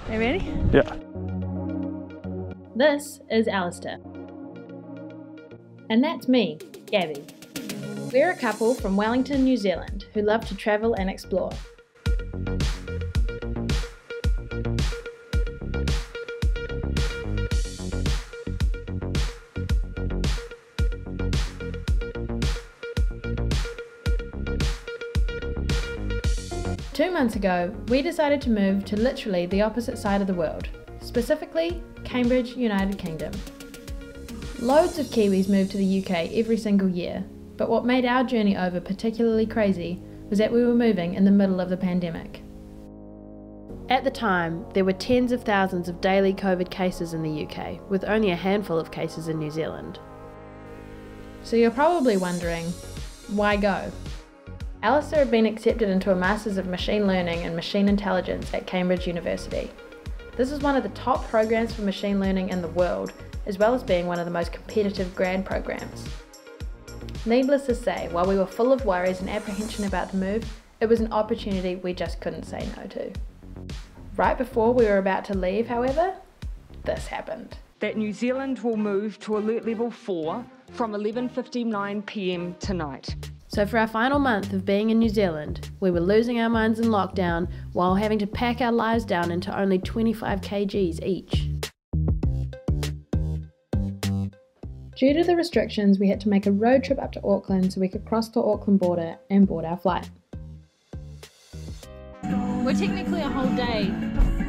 Are you ready? Yeah. This is Alistair. And that's me, Gabby. We're a couple from Wellington, New Zealand, who love to travel and explore. Two months ago, we decided to move to literally the opposite side of the world, specifically Cambridge, United Kingdom. Loads of Kiwis move to the UK every single year, but what made our journey over particularly crazy was that we were moving in the middle of the pandemic. At the time, there were tens of thousands of daily COVID cases in the UK, with only a handful of cases in New Zealand. So you're probably wondering, why go? Alistair had been accepted into a Masters of Machine Learning and Machine Intelligence at Cambridge University. This is one of the top programs for machine learning in the world, as well as being one of the most competitive grad programs. Needless to say, while we were full of worries and apprehension about the move, it was an opportunity we just couldn't say no to. Right before we were about to leave, however, this happened. That New Zealand will move to Alert Level 4 from 11:59 PM tonight. So for our final month of being in New Zealand, we were losing our minds in lockdown while having to pack our lives down into only 25 kgs each. Due to the restrictions, we had to make a road trip up to Auckland so we could cross the Auckland border and board our flight. We're technically a whole day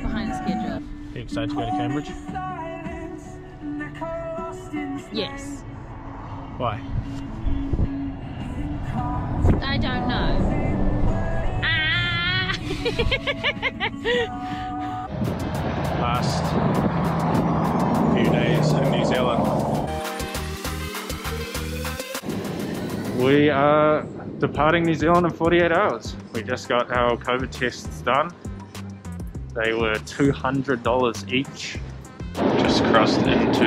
behind schedule. Are you excited to go to Cambridge? Yes. Why? I don't know. Last few days in New Zealand. We are departing New Zealand in 48 hours. We just got our COVID tests done. They were $200 each. Just crossed into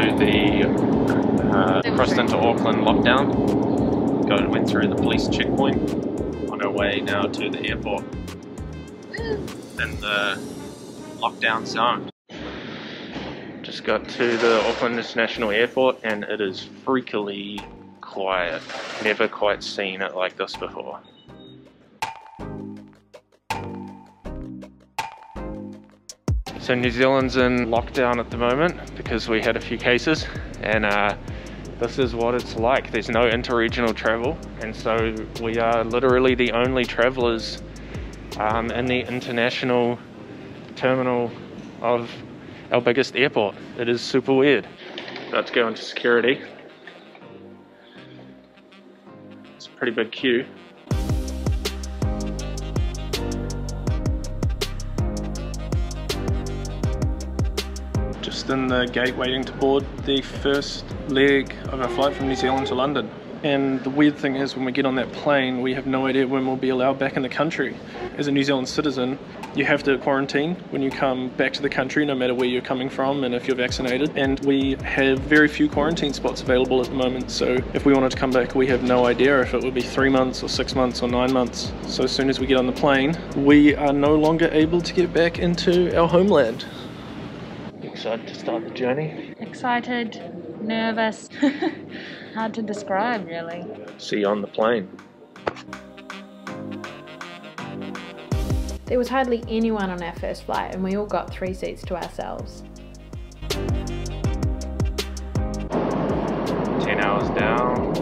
Auckland lockdown. Went through the police checkpoint. On our way now to the airport. In the lockdown zone. Just got to the Auckland International Airport and it is freakily quiet. Never quite seen it like this before. So New Zealand's in lockdown at the moment because we had a few cases, and this is what it's like. There's no inter-regional travel, and so we are literally the only travellers in the international terminal of our biggest airport. It is super weird. About to go into security. It's a pretty big queue. Just in the gate waiting to board the first leg of our flight from New Zealand to London. And the weird thing is, when we get on that plane, we have no idea when we'll be allowed back in the country. As a New Zealand citizen, you have to quarantine when you come back to the country, no matter where you're coming from and if you're vaccinated. And we have very few quarantine spots available at the moment, so if we wanted to come back, we have no idea if it would be 3 months or 6 months or 9 months. So as soon as we get on the plane, we are no longer able to get back into our homeland. Excited to start the journey? Excited, nervous, hard to describe really. See you on the plane. There was hardly anyone on our first flight and we all got 3 seats to ourselves. 10 hours down,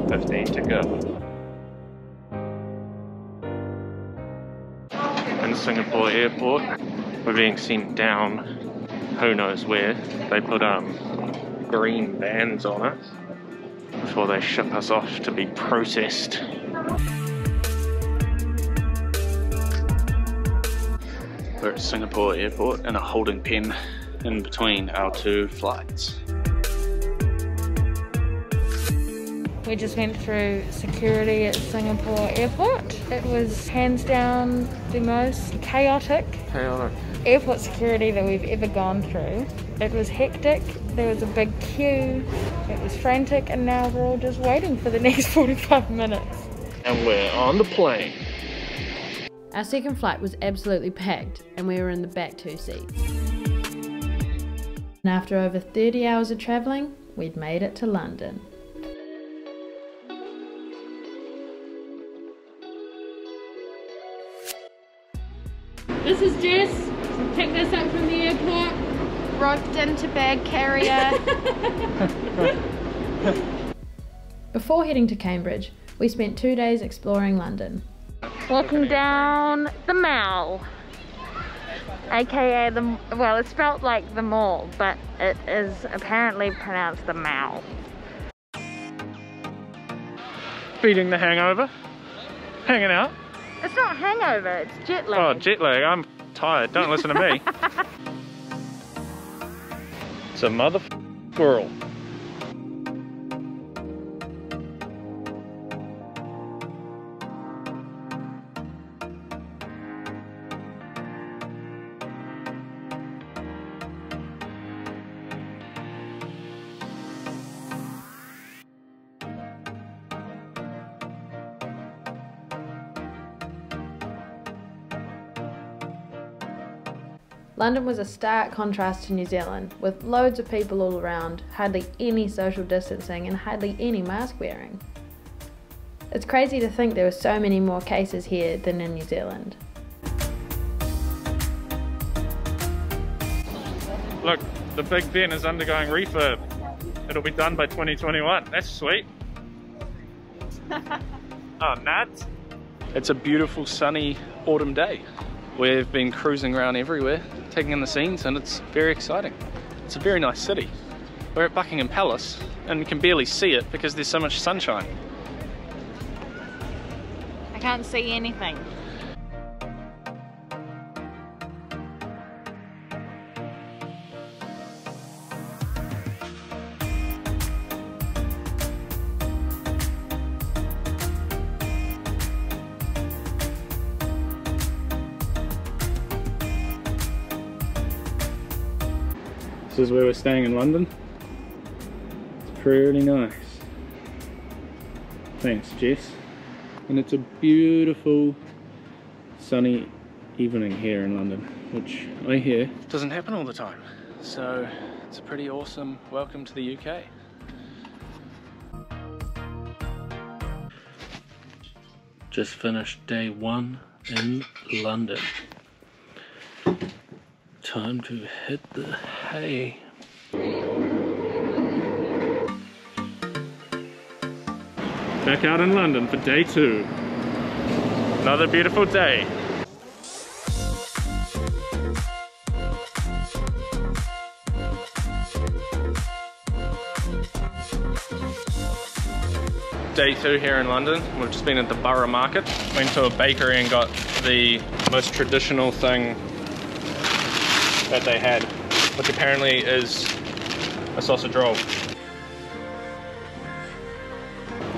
15 to go. In Singapore airport, we're being sent down, who knows where. They put green bands on it before they ship us off to be processed. We're at Singapore airport in a holding pen in between our 2 flights. We just went through security at Singapore airport. It was hands down the most chaotic airport security that we've ever gone through. It was hectic, there was a big queue, it was frantic, and now we're all just waiting for the next 45 minutes. And we're on the plane. Our second flight was absolutely packed and we were in the back 2 seats. And after over 30 hours of travelling, we'd made it to London. This is Jess. Picked us up from the airport. Roped into bag carrier. Before heading to Cambridge, we spent 2 days exploring London. Walking down the Mall, aka well, it's spelt like the mall, but it is apparently pronounced the Mall. Beating the hangover. Hanging out. It's not hangover, it's jet lag. Oh, jet lag. I'm tired. Don't listen to me. It's a mother squirrel. London was a stark contrast to New Zealand, with loads of people all around, hardly any social distancing and hardly any mask wearing. It's crazy to think there were so many more cases here than in New Zealand. Look, the Big Ben is undergoing refurb. It'll be done by 2021. That's sweet. Oh, nuts. It's a beautiful sunny autumn day. We've been cruising around everywhere, taking in the scenes, and it's very exciting. It's a very nice city. We're at Buckingham Palace and we can barely see it because there's so much sunshine. I can't see anything. This is where we're staying in London. It's pretty nice. Thanks, Jess. And it's a beautiful sunny evening here in London, which I hear doesn't happen all the time. So it's a pretty awesome welcome to the UK. Just finished day 1 in London. Time to hit the hay. Back out in London for day 2. Another beautiful day. Day 2 here in London. We've just been at the Borough Market. Went to a bakery and got the most traditional thing that they had, which apparently is a sausage roll.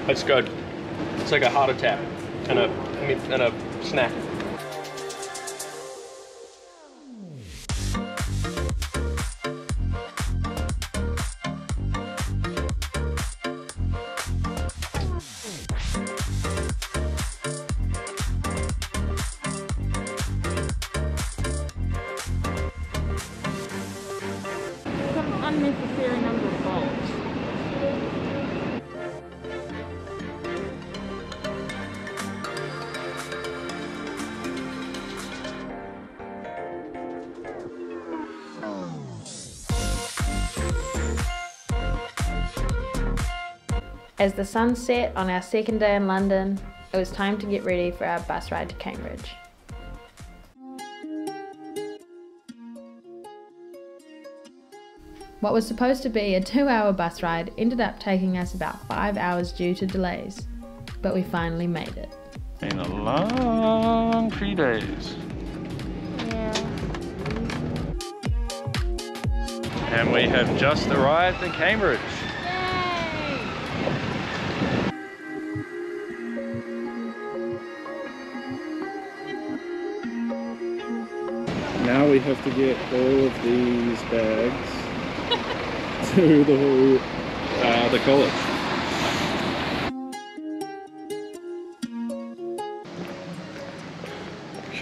It's good. It's like a heart attack and a snack. Unnecessary number of bolts. As the sun set on our second day in London, it was time to get ready for our bus ride to Cambridge. What was supposed to be a 2-hour bus ride ended up taking us about 5 hours due to delays, but we finally made it. Been a long 3 days. Yeah. And we have just arrived in Cambridge. Yay! Now we have to get all of these bags to the college.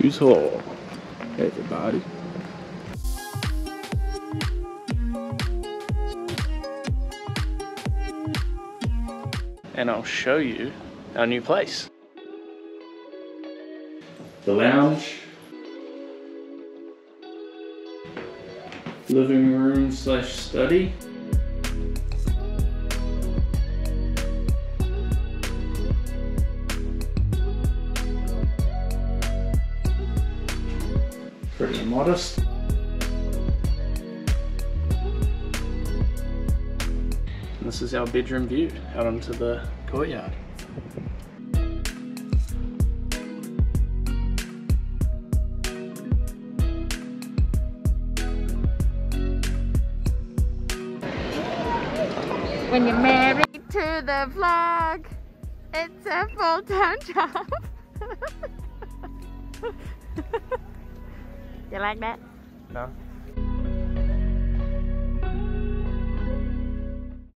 Shoes Hall. Hey everybody. And I'll show you our new place. The lounge. Living room / study. Pretty modest. And this is our bedroom view out onto the courtyard. When you're married to the vlog, it's a full-time job. You like that? No.